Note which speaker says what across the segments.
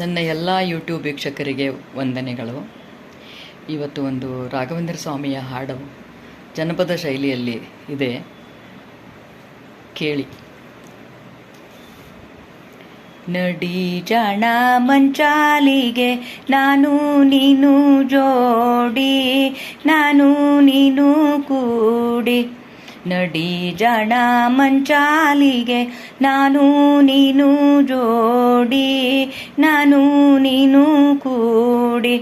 Speaker 1: ನನ್ನ ಎಲ್ಲ ಯೂಟ್ಯೂಬ್ ವೀಕ್ಷಕರಿಗೆ ವಂದನೆಗಳು. ಇವತ್ತು ಒಂದು ರಾಘವೇಂದ್ರ ಸ್ವಾಮಿಯ ಹಾಡು ಜನಪದ ಶೈಲಿಯಲ್ಲಿ ಇದೆ, ಕೇಳಿ. ನಡಿ ಜಾಣ ಮಂಚಾಲಿಗೆ ನಾನು ನೀನು ಜೋಡಿ, ನಾನು ನೀನು ಕೂಡಿ. ನಡಿ ಜಾಣ ಮಂಚಾಲಿಗೆ ನಾನು ನೀನು ಜೋಡಿ, ನಾನು ನೀನು ಕೂಡಿ.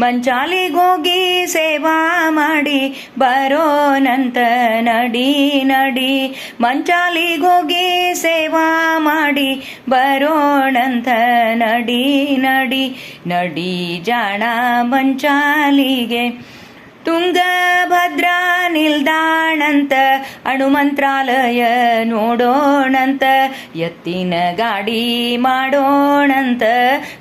Speaker 1: ಮಂಚಾಲಿಗೋಗಿ ಸೇವಾ ಮಾಡಿ ಬರೋನಂತ ನಡಿ ನಡಿ. ಮಂಚಾಲಿಗೋಗಿ ಸೇವಾ ಮಾಡಿ ಬರೋಣಂತ ನಡಿ ನಡಿ. ನಡಿ ಜಾಣ ಮಂಚಾಲಿಗೆ ತುಂಗಭದ್ರಾ ನಿಲ್ದಾಣಂತ ಅಣುಮಂತ್ರಾಲಯ ನೋಡೋಣಂತ. ಎತ್ತಿನ ಗಾಡಿ ಮಾಡೋಣಂತ,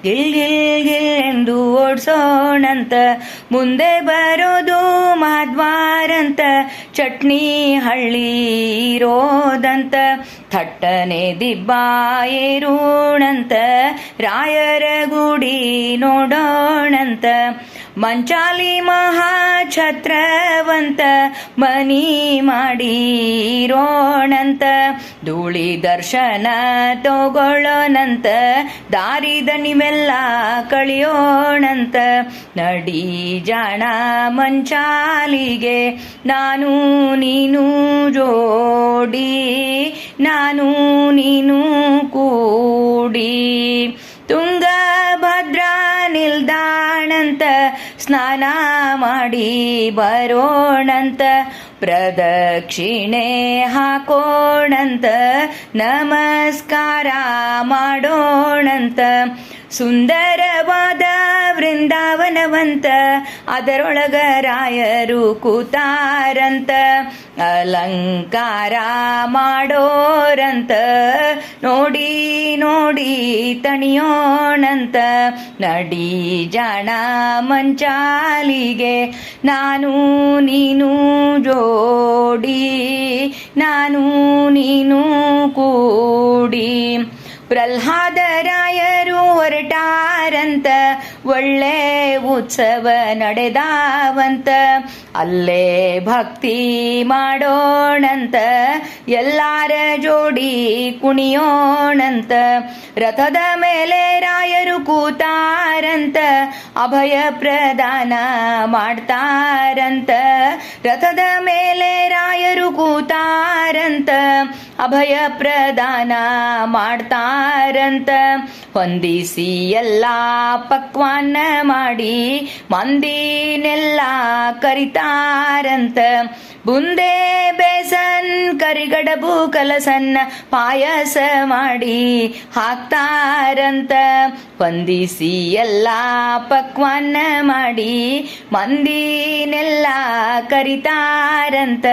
Speaker 1: ಗಿಲ್ ಗಿಲ್ ಗಿಲ್ ಎಂದು ಓಡ್ಸೋಣಂತ. ಮುಂದೆ ಬರೋದು ಮಾದ್ವಾರಂತ, ಚಟ್ನಿ ಹಳ್ಳಿ ಇರೋದಂತ. ಥಟ್ಟನೆ ದಿಬ್ಬ ಏರೋಣಂತ, ರಾಯರ ಗುಡಿ ನೋಡೋಣಂತ. ಮಂಚಾಲಿ ಮಹಾಛತ್ರವಂತ ಮನಿ ಮಾಡಿರೋಣಂತ. ಧೂಳಿ ದರ್ಶನ ತಗೊಳ್ಳೋಣಂತ, ದಾರಿ ದಣಿವೆಲ್ಲ ಕಳಿಯೋಣಂತ. ನಡಿ ಜಾಣ ಮಂಚಾಲಿಗೆ ನಾನು ನೀನು ಜೋಡಿ, ನಾನು ನೀನು ಕೂಡಿ. ತುಂಗಭದ್ರಾ ನಿಲ್ದಾಣಂತ ಸ್ನಾನ ಮಾಡಿ ಬರೋಣಂತ. ಪ್ರದಕ್ಷಿಣೆ ಹಾಕೋಣಂತ, ನಮಸ್ಕಾರ ಮಾಡೋಣಂತ. ಸುಂದರವಾದ ವೃಂದಾವನವಂತ, ಅದರೊಳಗ ರಾಯರು ಕೂತಾರಂತ. ಅಲಂಕಾರ ಮಾಡೋರಂತ, ನೋಡಿ ನೋಡಿ ತಣಿಯೋಣಂತ. ನಡಿ ಜಾಣ ಮಂಚಾಲಿಗೆ ನಾನು ನೀನು ಜೋಡಿ, ನಾನು ನೀನು ಕೂಡಿ. ಪ್ರಹ್ಲಾದರಾಯರು ಹೊರಟಾರಂತ, ಒಳ್ಳೆ ಉತ್ಸವ ನಡೆದಾವಂತ. ಅಲ್ಲೇ ಭಕ್ತಿ ಮಾಡೋಣಂತ, ಎಲ್ಲಾರ ಜೋಡಿ ಕುಣಿಯೋಣಂತ. ರಥದ ಮೇಲೆ ರಾಯರು ಕೂತಾರಂತ, ಅಭಯ ಪ್ರದಾನ ಮಾಡ್ತಾರಂತ. ರಥದ ಮೇಲೆ ರಾಯರು ಕೂತಾರಂತ, ಅಭಯ ಪ್ರದಾನ ಮಾಡ್ತಾರಂತ. ಹೊಂದಿಸಿ ಎಲ್ಲ ಪಕ್ವಾನ್ನ ಮಾಡಿ ಮಂದಿನೆಲ್ಲ ಕರಿತಾರಂತ. ಬುಂದೆ ಬೇಸನ್ ಕರಿಗಡಬು ಕಲಸನ್ನ ಪಾಯಸ ಮಾಡಿ ಹಾಕ್ತಾರಂತ. ಹೊಂದಿಸಿ ಎಲ್ಲ ಪಕ್ವಾನ್ನ ಮಾಡಿ ಮಂದಿನೆಲ್ಲ ಕರಿತಾರಂತ.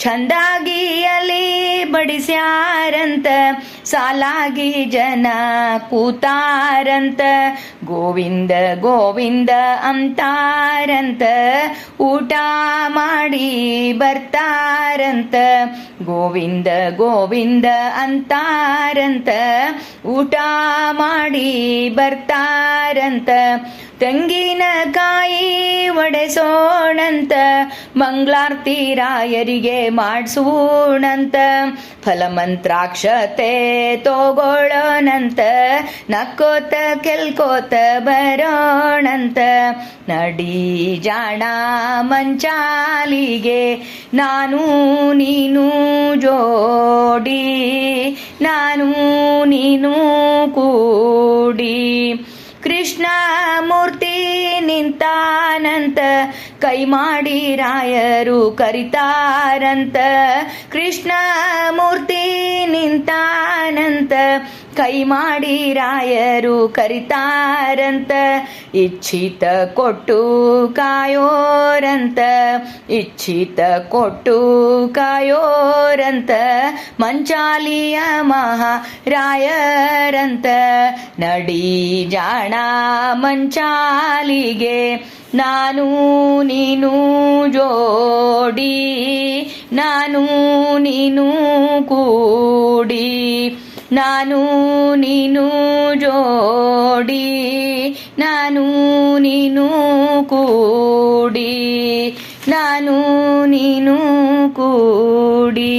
Speaker 1: ಚಂದಾಗಿ ಅಲಿ ಬಡಿಸ್ಯಾರಂತ, ಸಾಲಾಗಿ ಜನ ಕೂತಾರಂತ. ಗೋವಿಂದ ಗೋವಿಂದ ಅಂತಾರಂತ, ಊಟ ಮಾಡಿ ಬರ್ತಾರಂತ. ಗೋವಿಂದ ಗೋವಿಂದ ಅಂತಾರಂತ, ಊಟ ಮಾಡಿ ಬರ್ತಾರಂತ. ತೆಂಗಿನಕಾಯಿ ಒಡೆಸೋಣಂತ, ಮಂಗಳಾರತಿ ರಾಯರಿಗೆ ಮಾಡಿಸೋಣಂತ. ಫಲಮಂತ್ರಾಕ್ಷತೆ ತಗೊಳ್ಳೋಣಂತ, ನಕ್ಕೋತ ಕೆಲ್ಕೋತ ಬರೋಣಂತ. ನಡಿ ಜಾಣ ಮಂಚಾಲಿಗೆ ನಾನು ನೀನು ಜೋಡಿ, ನಾನು ನೀನು ಕೂಡಿ. ಕೃಷ್ಣ ಮೂರ್ತಿ ನಿಂತಾನಂತ, ಕೈ ಮಾಡಿ ರಾಯರು ಕರಿತಾರಂತ. ಕೃಷ್ಣ ಮೂರ್ತಿ ನಿಂತಾನಂತ, ಕೈ ಮಾಡಿ ರಾಯರು ಕರಿತಾರಂತ. ಇಚ್ಛಿತ ಕೊಟ್ಟು ಕಾಯೋರಂತ, ಇಚ್ಛಿತ ಕೊಟ್ಟು ಕಾಯೋರಂತ. ಮಂಚಾಲಿಯ ಮಹಾರಾಯರಂತ. ನಡಿ ಜಾಣ ಮಂಚಾಲಿಗೆ ನಾನು ನೀನು ಜೋಡಿ, ನಾನು ನೀನು ಕೂಡಿ. ನಾನು ನೀನು ಜೋಡಿ.
Speaker 2: ನೋಡಿ ನಾನು ನೀನು ಕೂಡಿ ನಾನು ನೀನು ಕೂಡಿ